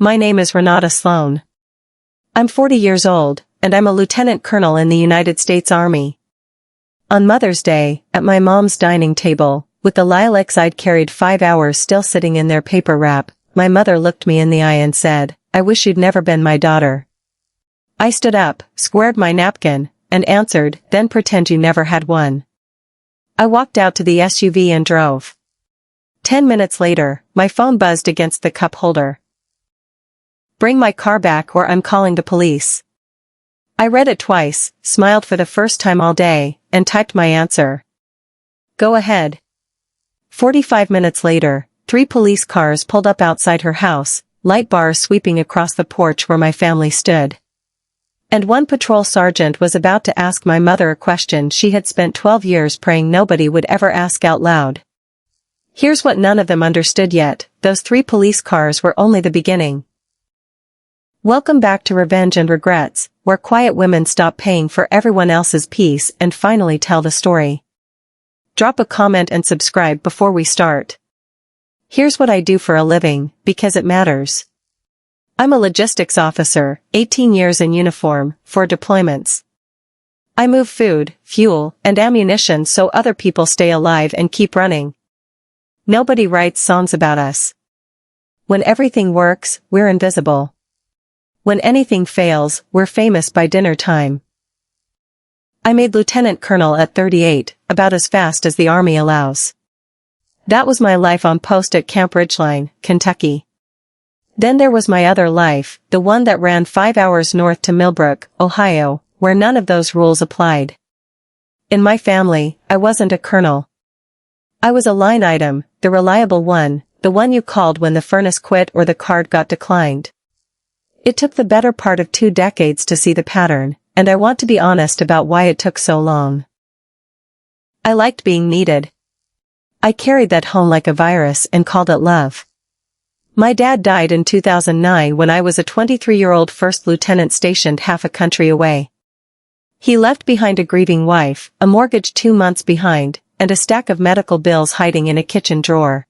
My name is Renata Sloan. I'm 40 years old, and I'm a lieutenant colonel in the United States Army. On Mother's Day, at my mom's dining table, with the lilacs I'd carried 5 hours still sitting in their paper wrap, my mother looked me in the eye and said, "I wish you'd never been my daughter." I stood up, squared my napkin, and answered, "Then pretend you never had one." I walked out to the SUV and drove. 10 minutes later, my phone buzzed against the cup holder. "Bring my car back or I'm calling the police." I read it twice, smiled for the first time all day, and typed my answer. "Go ahead." 45 minutes later, 3 police cars pulled up outside her house, light bars sweeping across the porch where my family stood. And one patrol sergeant was about to ask my mother a question she had spent 12 years praying nobody would ever ask out loud. Here's what none of them understood yet: those 3 police cars were only the beginning. Welcome back to Revenge and Regrets, where quiet women stop paying for everyone else's peace and finally tell the story. Drop a comment and subscribe before we start. Here's what I do for a living, because it matters. I'm a logistics officer, 18 years in uniform, for deployments. I move food, fuel, and ammunition so other people stay alive and keep running. Nobody writes songs about us. When everything works, we're invisible. When anything fails, we're famous by dinner time. I made lieutenant colonel at 38, about as fast as the Army allows. That was my life on post at Camp Ridgeline, Kentucky. Then there was my other life, the one that ran 5 hours north to Millbrook, Ohio, where none of those rules applied. In my family, I wasn't a colonel. I was a line item, the reliable one, the one you called when the furnace quit or the card got declined. It took the better part of 2 decades to see the pattern, and I want to be honest about why it took so long. I liked being needed. I carried that home like a virus and called it love. My dad died in 2009 when I was a 23-year-old first lieutenant stationed half a country away. He left behind a grieving wife, a mortgage 2 months behind, and a stack of medical bills hiding in a kitchen drawer.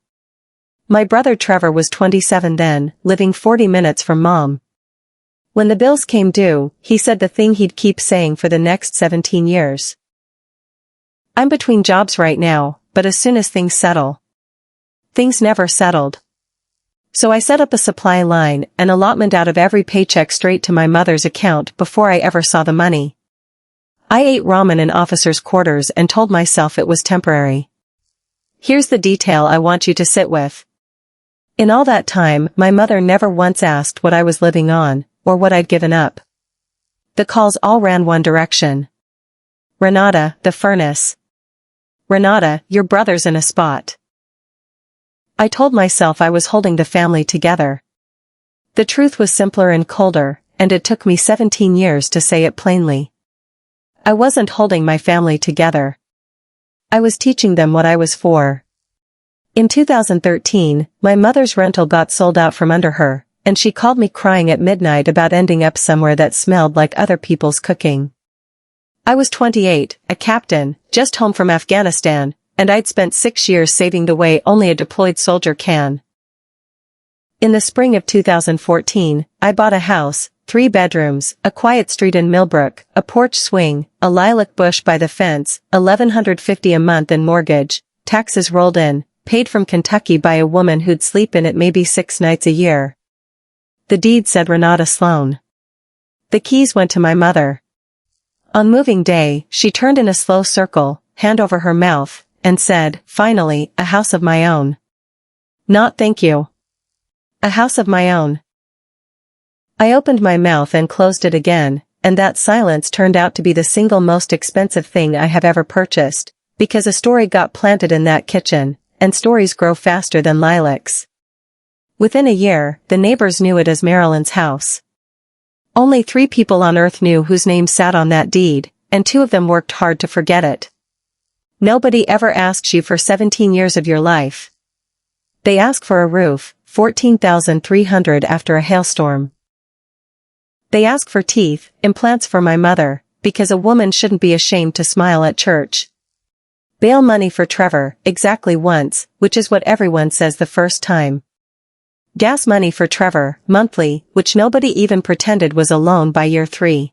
My brother Trevor was 27 then, living 40 minutes from Mom. When the bills came due, he said the thing he'd keep saying for the next 17 years. I'm between jobs right now, but as soon as things settle. Things never settled. So I set up a supply line, an allotment out of every paycheck straight to my mother's account before I ever saw the money. I ate ramen in officers' quarters and told myself it was temporary. Here's the detail I want you to sit with. In all that time, my mother never once asked what I was living on, or what I'd given up. The calls all ran one direction. "Renata, the furnace. Renata, your brother's in a spot." I told myself I was holding the family together. The truth was simpler and colder, and it took me 17 years to say it plainly. I wasn't holding my family together. I was teaching them what I was for. In 2013, my mother's rental got sold out from under her, and she called me crying at midnight about ending up somewhere that smelled like other people's cooking. I was 28, a captain, just home from Afghanistan, and I'd spent 6 years saving the way only a deployed soldier can. In the spring of 2014, I bought a house, 3 bedrooms, a quiet street in Millbrook, a porch swing, a lilac bush by the fence, $1,150 a month in mortgage, taxes rolled in, paid from Kentucky by a woman who'd sleep in it maybe 6 nights a year. The deed said Renata Sloan. The keys went to my mother. On moving day, she turned in a slow circle, hand over her mouth, and said, "Finally, a house of my own." Not thank you. A house of my own. I opened my mouth and closed it again, and that silence turned out to be the single most expensive thing I have ever purchased, because a story got planted in that kitchen, and stories grow faster than lilacs. Within a year, the neighbors knew it as Marilyn's house. Only 3 people on earth knew whose name sat on that deed, and 2 of them worked hard to forget it. Nobody ever asks you for 17 years of your life. They ask for a roof, $14,300 after a hailstorm. They ask for teeth, implants for my mother, because a woman shouldn't be ashamed to smile at church. Bail money for Trevor, exactly once, which is what everyone says the first time. Gas money for Trevor, monthly, which nobody even pretended was a loan by year 3.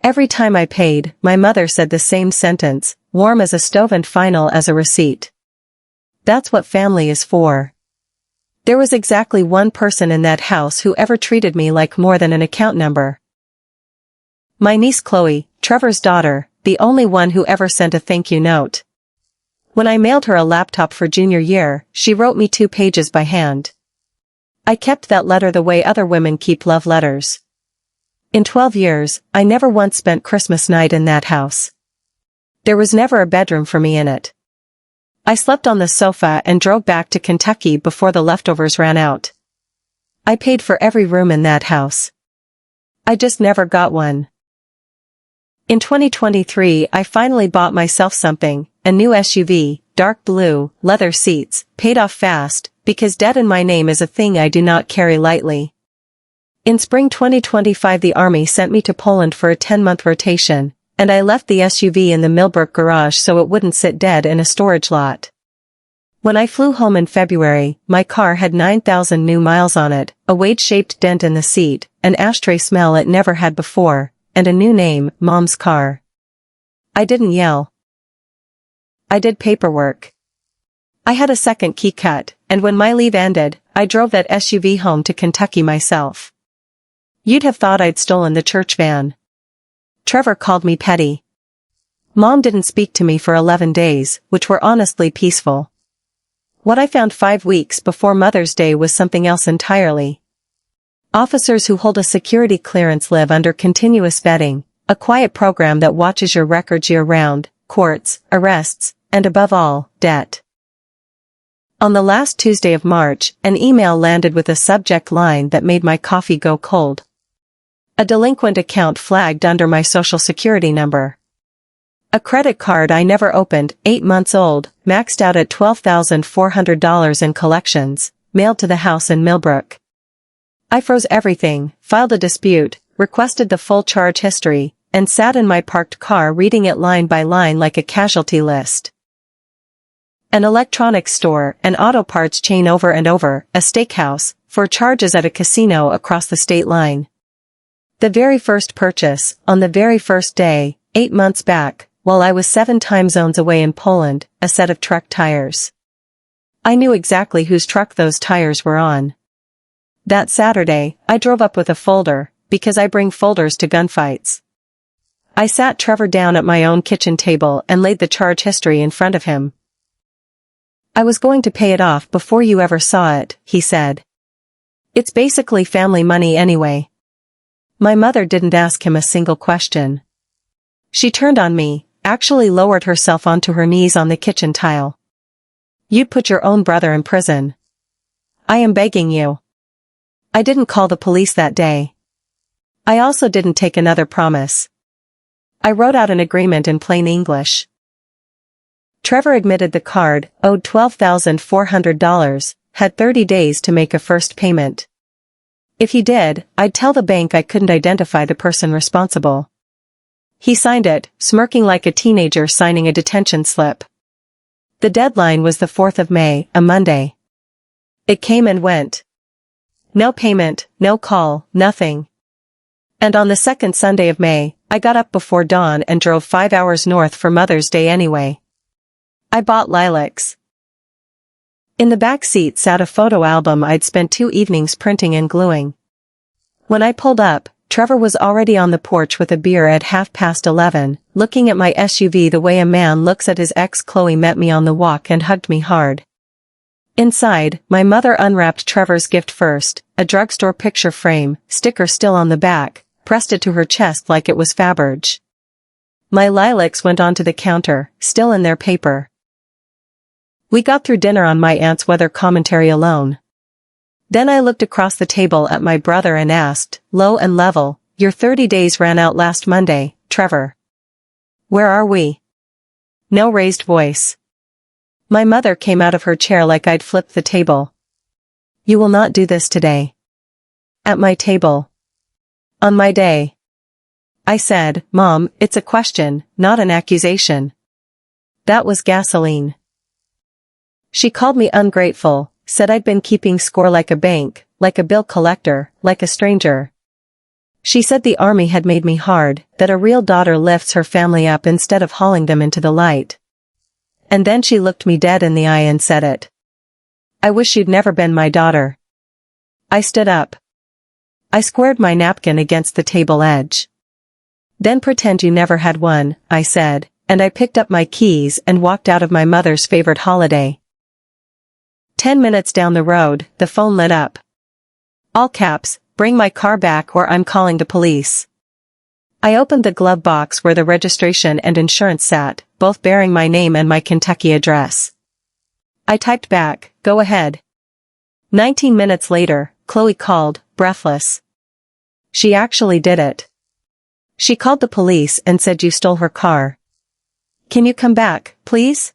Every time I paid, my mother said the same sentence, warm as a stove and final as a receipt. That's what family is for. There was exactly one person in that house who ever treated me like more than an account number. My niece Chloe, Trevor's daughter, the only one who ever sent a thank you note. When I mailed her a laptop for junior year, she wrote me 2 pages by hand. I kept that letter the way other women keep love letters. In 12 years, I never once spent Christmas night in that house. There was never a bedroom for me in it. I slept on the sofa and drove back to Kentucky before the leftovers ran out. I paid for every room in that house. I just never got one. In 2023, I finally bought myself something, a new SUV, dark blue, leather seats, paid off fast, because debt in my name is a thing I do not carry lightly. In spring 2025 the Army sent me to Poland for a 10-month rotation, and I left the SUV in the Millbrook garage so it wouldn't sit dead in a storage lot. When I flew home in February, my car had 9,000 new miles on it, a weight-shaped dent in the seat, an ashtray smell it never had before, and a new name, Mom's car. I didn't yell. I did paperwork. I had a second key cut, and when my leave ended, I drove that SUV home to Kentucky myself. You'd have thought I'd stolen the church van. Trevor called me petty. Mom didn't speak to me for 11 days, which were honestly peaceful. What I found 5 weeks before Mother's Day was something else entirely. Officers who hold a security clearance live under continuous vetting, a quiet program that watches your records year-round, courts, arrests, and above all, debt. On the last Tuesday of March, an email landed with a subject line that made my coffee go cold. A delinquent account flagged under my social security number. A credit card I never opened, 8 months old, maxed out at $12,400 in collections, mailed to the house in Millbrook. I froze everything, filed a dispute, requested the full charge history, and sat in my parked car reading it line by line like a casualty list. An electronics store, an auto parts chain over and over, a steakhouse, for charges at a casino across the state line. The very first purchase, on the very first day, 8 months back, while I was 7 time zones away in Poland, a set of truck tires. I knew exactly whose truck those tires were on. That Saturday, I drove up with a folder, because I bring folders to gunfights. I sat Trevor down at my own kitchen table and laid the charge history in front of him. I was going to pay it off before you ever saw it, he said. It's basically family money anyway. My mother didn't ask him a single question. She turned on me, actually lowered herself onto her knees on the kitchen tile. You'd put your own brother in prison. I am begging you. I didn't call the police that day. I also didn't take another promise. I wrote out an agreement in plain English. Trevor admitted the card, owed $12,400, had 30 days to make a first payment. If he did, I'd tell the bank I couldn't identify the person responsible. He signed it, smirking like a teenager signing a detention slip. The deadline was the 4th of May, a Monday. It came and went. No payment, no call, nothing. And on the second Sunday of May, I got up before dawn and drove 5 hours north for Mother's Day anyway. I bought lilacs. In the back seat sat a photo album I'd spent 2 evenings printing and gluing. When I pulled up, Trevor was already on the porch with a beer at 11:30, looking at my SUV the way a man looks at his ex. Chloe met me on the walk and hugged me hard. Inside, my mother unwrapped Trevor's gift first, a drugstore picture frame, sticker still on the back, pressed it to her chest like it was Faberge. My lilacs went onto the counter, still in their paper. We got through dinner on my aunt's weather commentary alone. Then I looked across the table at my brother and asked, low and level, your 30 days ran out last Monday, Trevor. Where are we? No raised voice. My mother came out of her chair like I'd flipped the table. You will not do this today. At my table. On my day. I said, Mom, it's a question, not an accusation. That was gasoline. She called me ungrateful, said I'd been keeping score like a bank, like a bill collector, like a stranger. She said the army had made me hard, that a real daughter lifts her family up instead of hauling them into the light. And then she looked me dead in the eye and said it. I wish you'd never been my daughter. I stood up. I squared my napkin against the table edge. Then pretend you never had one, I said, and I picked up my keys and walked out of my mother's favorite holiday. 10 minutes down the road, the phone lit up. All caps, bring my car back or I'm calling the police. I opened the glove box where the registration and insurance sat, both bearing my name and my Kentucky address. I typed back, go ahead. 19 minutes later, Chloe called, breathless. She actually did it. She called the police and said you stole her car. Can you come back, please?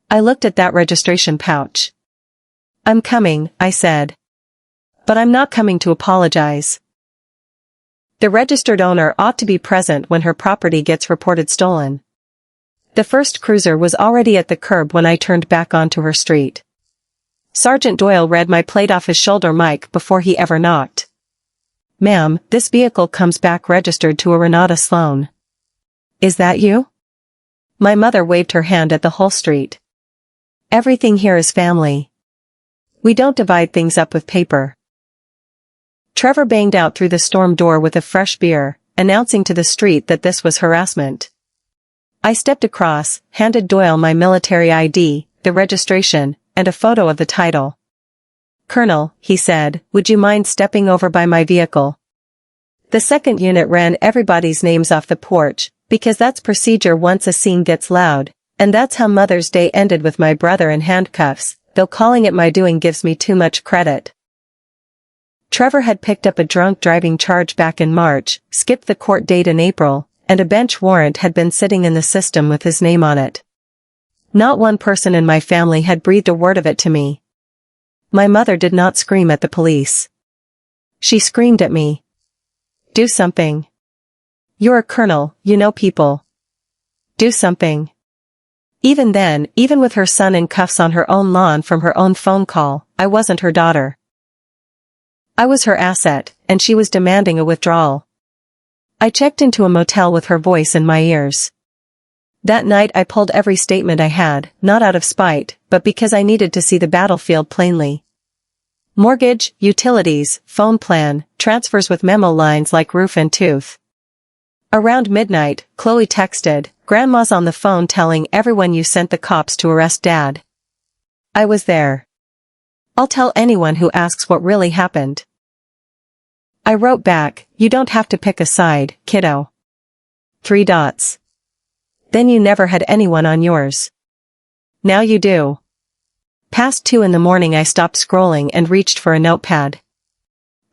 I looked at that registration pouch. I'm coming, I said. But I'm not coming to apologize. The registered owner ought to be present when her property gets reported stolen. The first cruiser was already at the curb when I turned back onto her street. Sergeant Doyle read my plate off his shoulder mic before he ever knocked. Ma'am, this vehicle comes back registered to a Renata Sloan. Is that you? My mother waved her hand at the whole street. Everything here is family. We don't divide things up with paper. Trevor banged out through the storm door with a fresh beer, announcing to the street that this was harassment. I stepped across, handed Doyle my military ID, the registration, and a photo of the title. Colonel, he said, would you mind stepping over by my vehicle? The second unit ran everybody's names off the porch, because that's procedure once a scene gets loud, and that's how Mother's Day ended with my brother in handcuffs, though calling it my doing gives me too much credit. Trevor had picked up a drunk driving charge back in March, skipped the court date in April, and a bench warrant had been sitting in the system with his name on it. Not one person in my family had breathed a word of it to me. My mother did not scream at the police. She screamed at me. Do something. You're a colonel, you know people. Do something. Even then, even with her son in cuffs on her own lawn from her own phone call, I wasn't her daughter. I was her asset, and she was demanding a withdrawal. I checked into a motel with her voice in my ears. That night I pulled every statement I had, not out of spite, but because I needed to see the battlefield plainly. Mortgage, utilities, phone plan, transfers with memo lines like roof and tooth. Around midnight, Chloe texted, Grandma's on the phone telling everyone you sent the cops to arrest Dad. I was there. I'll tell anyone who asks what really happened. I wrote back, you don't have to pick a side, kiddo. 3 dots. Then you never had anyone on yours. Now you do. Past 2 in the morning I stopped scrolling and reached for a notepad.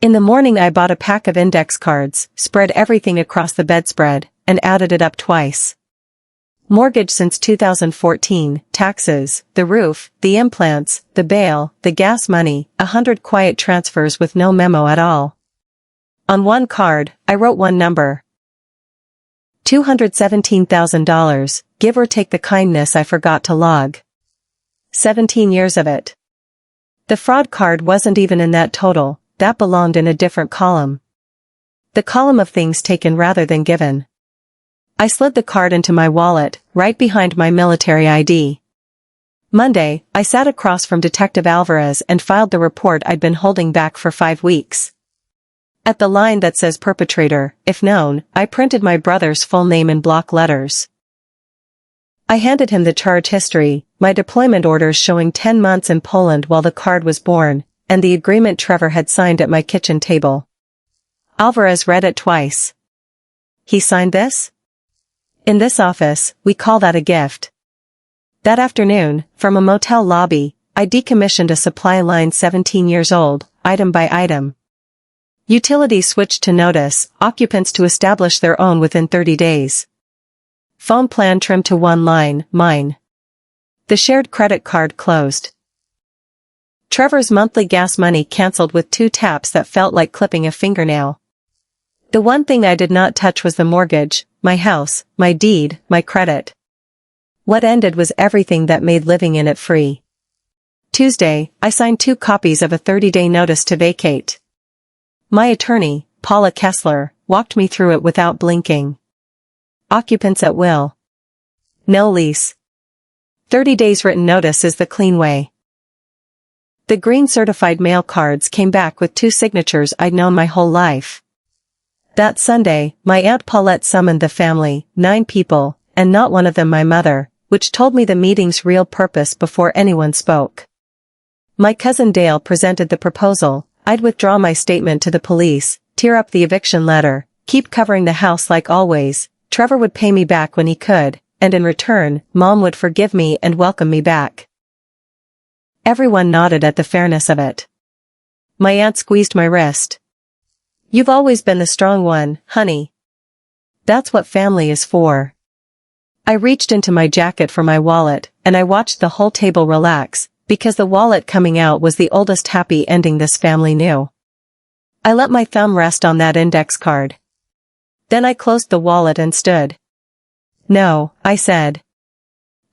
In the morning I bought a pack of index cards, spread everything across the bedspread, and added it up twice. Mortgage since 2014, taxes, the roof, the implants, the bail, the gas money, 100 quiet transfers with no memo at all. On one card, I wrote one number. $217,000, give or take the kindness I forgot to log. 17 years of it. The fraud card wasn't even in that total, that belonged in a different column. The column of things taken rather than given. I slid the card into my wallet, right behind my military ID. Monday, I sat across from Detective Alvarez and filed the report I'd been holding back for 5 weeks. At the line that says perpetrator, if known, I printed my brother's full name in block letters. I handed him the charge history, my deployment orders showing 10 months in Poland while the card was born, and the agreement Trevor had signed at my kitchen table. Alvarez read it twice. He signed this? In this office, we call that a gift. That afternoon, from a motel lobby, I decommissioned a supply line 17 years old, item by item. Utilities switched to notice, occupants to establish their own within 30 days. Phone plan trimmed to one line, mine. The shared credit card closed. Trevor's monthly gas money canceled with 2 taps that felt like clipping a fingernail. The one thing I did not touch was the mortgage, my house, my deed, my credit. What ended was everything that made living in it free. Tuesday, I signed 2 copies of a 30-day notice to vacate. My attorney, Paula Kessler, walked me through it without blinking. Occupants at will. No lease. 30 days written notice is the clean way. The green certified mail cards came back with 2 signatures I'd known my whole life. That Sunday, my Aunt Paulette summoned the family, 9 people, and not one of them my mother, which told me the meeting's real purpose before anyone spoke. My cousin Dale presented the proposal. I'd withdraw my statement to the police, tear up the eviction letter, keep covering the house like always. Trevor would pay me back when he could, and in return, Mom would forgive me and welcome me back. Everyone nodded at the fairness of it. My aunt squeezed my wrist. "You've always been the strong one, honey. That's what family is for." I reached into my jacket for my wallet, and I watched the whole table relax, because the wallet coming out was the oldest happy ending this family knew. I let my thumb rest on that index card. Then I closed the wallet and stood. "No," I said.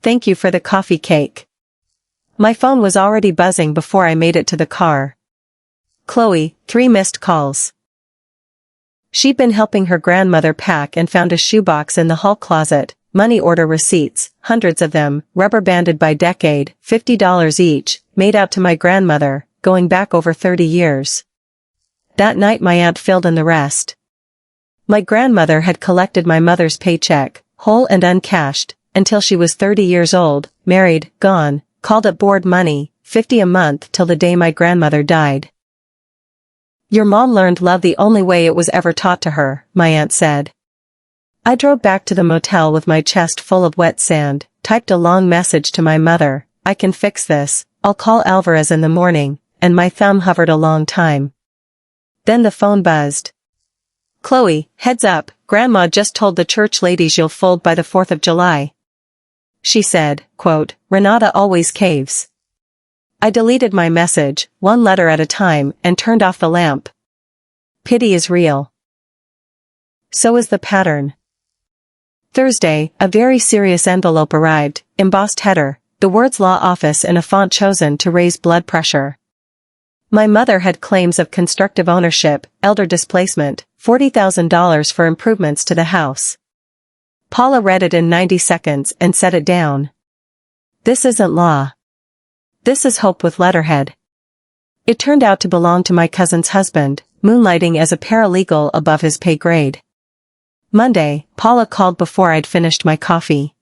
"Thank you for the coffee cake." My phone was already buzzing before I made it to the car. Chloe, 3 missed calls. She'd been helping her grandmother pack and found a shoebox in the hall closet, money order receipts, hundreds of them, rubber banded by decade, $50 each, made out to my grandmother, going back over 30 years. That night my aunt filled in the rest. My grandmother had collected my mother's paycheck, whole and uncashed, until she was 30 years old, married, gone, called it board money, $50 a month till the day my grandmother died. "Your mom learned love the only way it was ever taught to her," my aunt said. I drove back to the motel with my chest full of wet sand, typed a long message to my mother, "I can fix this, I'll call Alvarez in the morning," and my thumb hovered a long time. Then the phone buzzed. "Chloe, heads up, Grandma just told the church ladies you'll fold by the 4th of July. She said, quote, Renata always caves." I deleted my message, 1 letter at a time, and turned off the lamp. Pity is real. So is the pattern. Thursday, a very serious envelope arrived, embossed header, the words law office in a font chosen to raise blood pressure. My mother had claims of constructive ownership, elder displacement, $40,000 for improvements to the house. Paula read it in 90 seconds and set it down. This isn't law. This is hope with letterhead. It turned out to belong to my cousin's husband, moonlighting as a paralegal above his pay grade. Monday, Paula called before I'd finished my coffee.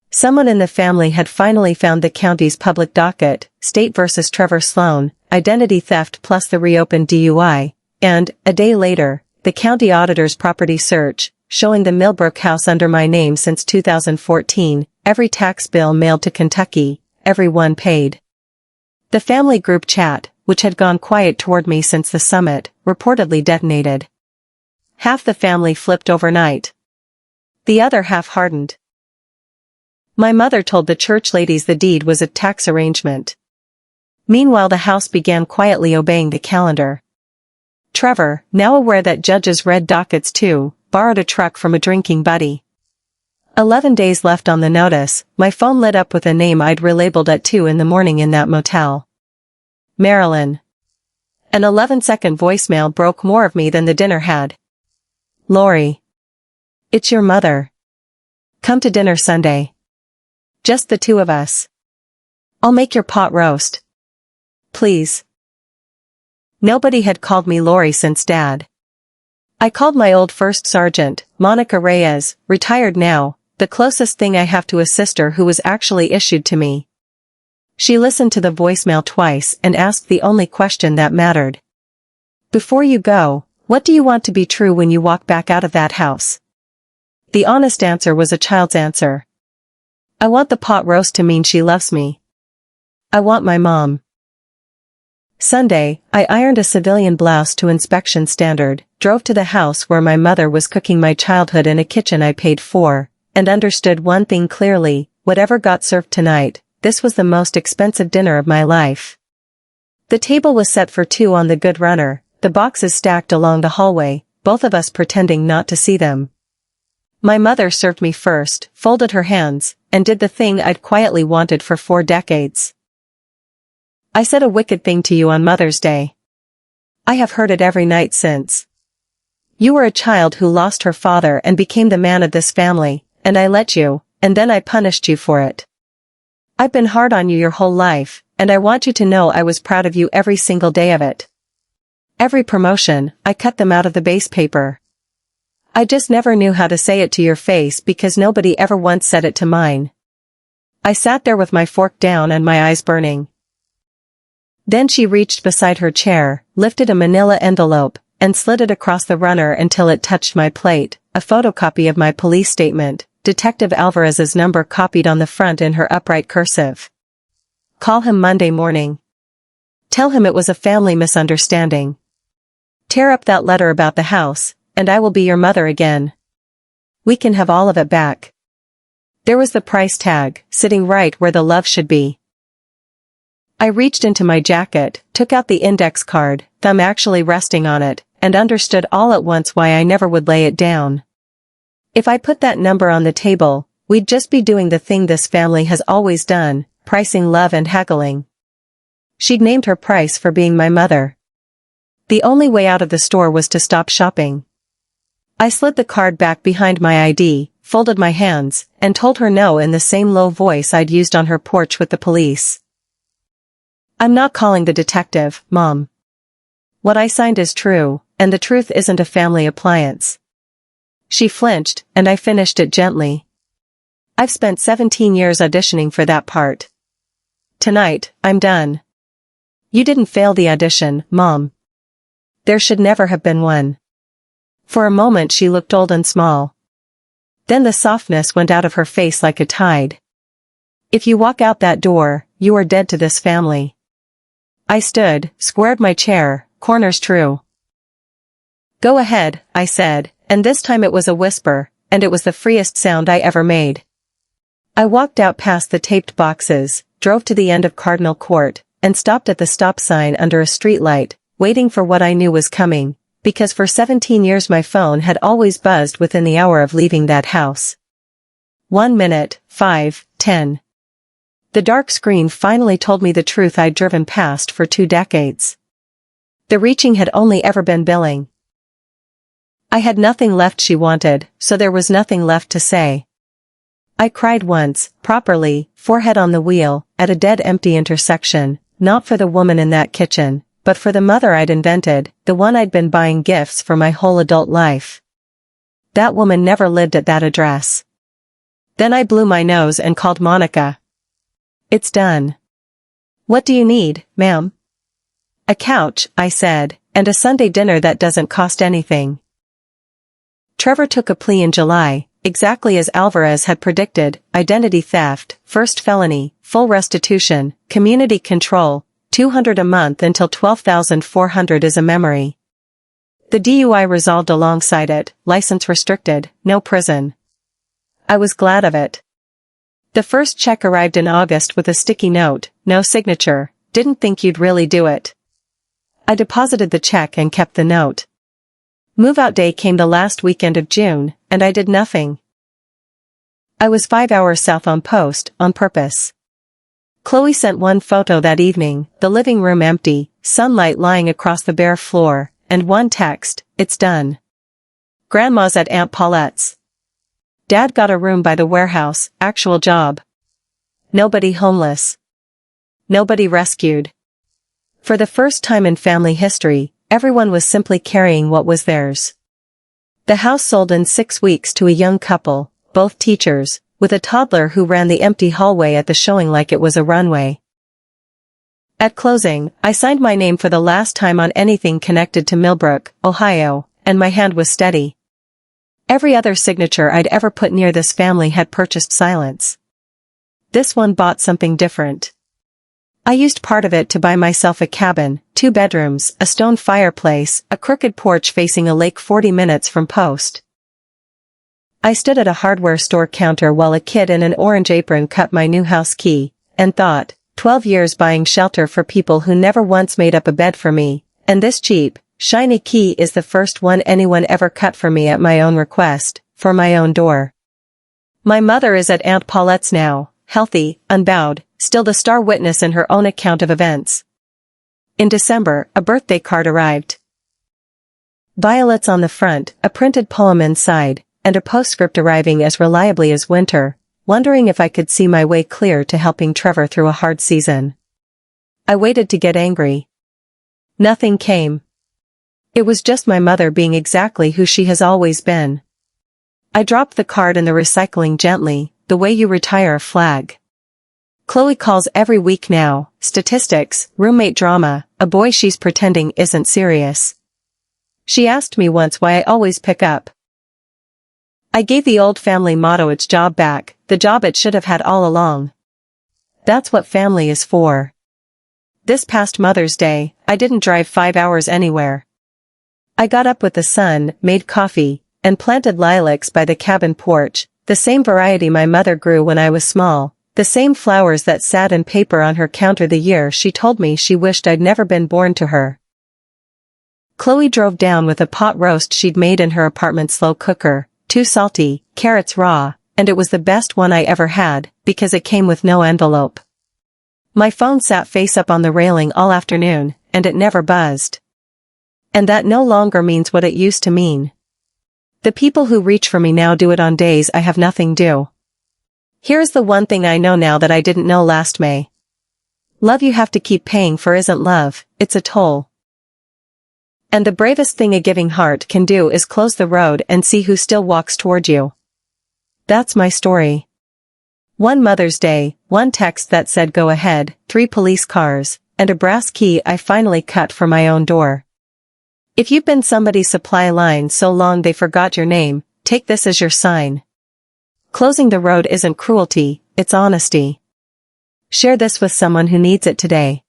Someone in the family had finally found the county's public docket, State versus Trevor Sloan, identity theft plus the reopened DUI, and, a day later, the county auditor's property search, showing the Millbrook house under my name since 2014, every tax bill mailed to Kentucky, every one paid. The family group chat, which had gone quiet toward me since the summit, reportedly detonated. Half the family flipped overnight. The other half hardened. My mother told the church ladies the deed was a tax arrangement. Meanwhile the house began quietly obeying the calendar. Trevor, now aware that judges read dockets too, borrowed a truck from a drinking buddy. 11 days left on the notice, my phone lit up with a name I'd relabeled at 2 in the morning in that motel. Marilyn. An 11-second voicemail broke more of me than the dinner had. Lori. It's your mother. Come to dinner Sunday. Just the 2 of us. I'll make your pot roast. Please. Nobody had called me Lori since Dad. I called my old first sergeant, Monica Reyes, retired now, the closest thing I have to a sister who was actually issued to me. She listened to the voicemail twice and asked the only question that mattered. Before you go, what do you want to be true when you walk back out of that house? The honest answer was a child's answer. I want the pot roast to mean she loves me. I want my mom. Sunday, I ironed a civilian blouse to inspection standard, drove to the house where my mother was cooking my childhood in a kitchen I paid for, and understood one thing clearly, whatever got served tonight, this was the most expensive dinner of my life. The table was set for 2 on the good runner, the boxes stacked along the hallway, both of us pretending not to see them. My mother served me first, folded her hands, and did the thing I'd quietly wanted for 4 decades. I said a wicked thing to you on Mother's Day. I have heard it every night since. You were a child who lost her father and became the man of this family, and I let you, and then I punished you for it. I've been hard on you your whole life, and I want you to know I was proud of you every single day of it. Every promotion, I cut them out of the base paper. I just never knew how to say it to your face because nobody ever once said it to mine. I sat there with my fork down and my eyes burning. Then she reached beside her chair, lifted a manila envelope, and slid it across the runner until it touched my plate, a photocopy of my police statement, Detective Alvarez's number copied on the front in her upright cursive. Call him Monday morning. Tell him it was a family misunderstanding. Tear up that letter about the house, and I will be your mother again. We can have all of it back. There was the price tag, sitting right where the love should be. I reached into my jacket, took out the index card, thumb actually resting on it, and understood all at once why I never would lay it down. If I put that number on the table, we'd just be doing the thing this family has always done, pricing love and haggling. She'd named her price for being my mother. The only way out of the store was to stop shopping. I slid the card back behind my ID, folded my hands, and told her no in the same low voice I'd used on her porch with the police. I'm not calling the detective, Mom. What I signed is true, and the truth isn't a family appliance. She flinched, and I finished it gently. I've spent 17 years auditioning for that part. Tonight, I'm done. You didn't fail the audition, Mom. There should never have been one. For a moment she looked old and small. Then the softness went out of her face like a tide. If you walk out that door, you are dead to this family. I stood, squared my chair, corners true. Go ahead, I said, and this time it was a whisper, and it was the freest sound I ever made. I walked out past the taped boxes, drove to the end of Cardinal Court, and stopped at the stop sign under a streetlight, waiting for what I knew was coming, because for 17 years my phone had always buzzed within the hour of leaving that house. 1 minute, 5, 10. The dark screen finally told me the truth I'd driven past for 2 decades. The reaching had only ever been billing. I had nothing left she wanted, so there was nothing left to say. I cried once, properly, forehead on the wheel, at a dead-empty intersection, not for the woman in that kitchen, but for the mother I'd invented, the one I'd been buying gifts for my whole adult life. That woman never lived at that address. Then I blew my nose and called Monica. It's done. What do you need, ma'am? A couch, I said, and a Sunday dinner that doesn't cost anything. Trevor took a plea in July, exactly as Alvarez had predicted, identity theft, first felony, full restitution, community control, $200 a month until $12,400 is a memory. The DUI resolved alongside it, license restricted, no prison. I was glad of it. The first check arrived in August with a sticky note, no signature, didn't think you'd really do it. I deposited the check and kept the note. Move-out day came the last weekend of June, and I did nothing. I was 5 hours south on post, on purpose. Chloe sent one photo that evening, the living room empty, sunlight lying across the bare floor, and one text, it's done. Grandma's at Aunt Paulette's. Dad got a room by the warehouse, actual job. Nobody homeless. Nobody rescued. For the first time in family history, everyone was simply carrying what was theirs. The house sold in 6 weeks to a young couple, both teachers, with a toddler who ran the empty hallway at the showing like it was a runway. At closing, I signed my name for the last time on anything connected to Millbrook, Ohio, and my hand was steady. Every other signature I'd ever put near this family had purchased silence. This one bought something different. I used part of it to buy myself a cabin, 2 bedrooms, a stone fireplace, a crooked porch facing a lake 40 minutes from post. I stood at a hardware store counter while a kid in an orange apron cut my new house key, and thought, 12 years buying shelter for people who never once made up a bed for me, and this cheap, shiny key is the first one anyone ever cut for me at my own request, for my own door. My mother is at Aunt Paulette's now, healthy, unbowed, still the star witness in her own account of events, In December, a birthday card arrived. Violets on the front, a printed poem inside, and a postscript arriving as reliably as winter, wondering if I could see my way clear to helping Trevor through a hard season. I waited to get angry. Nothing came. It was just my mother being exactly who she has always been. I dropped the card in the recycling gently, the way you retire a flag. Chloe calls every week now, statistics, roommate drama, a boy she's pretending isn't serious. She asked me once why I always pick up. I gave the old family motto its job back, the job it should have had all along. That's what family is for. This past Mother's Day, I didn't drive 5 hours anywhere. I got up with the sun, made coffee, and planted lilacs by the cabin porch, the same variety my mother grew when I was small. The same flowers that sat in paper on her counter the year she told me she wished I'd never been born to her. Chloe drove down with a pot roast she'd made in her apartment slow cooker, too salty, carrots raw, and it was the best one I ever had, because it came with no envelope. My phone sat face up on the railing all afternoon, and it never buzzed. And that no longer means what it used to mean. The people who reach for me now do it on days I have nothing due. Here's the one thing I know now that I didn't know last May. Love you have to keep paying for isn't love, it's a toll. And the bravest thing a giving heart can do is close the road and see who still walks toward you. That's my story. One Mother's Day, one text that said go ahead, 3 police cars, and a brass key I finally cut for my own door. If you've been somebody's supply line so long they forgot your name, take this as your sign. Closing the road isn't cruelty, it's honesty. Share this with someone who needs it today.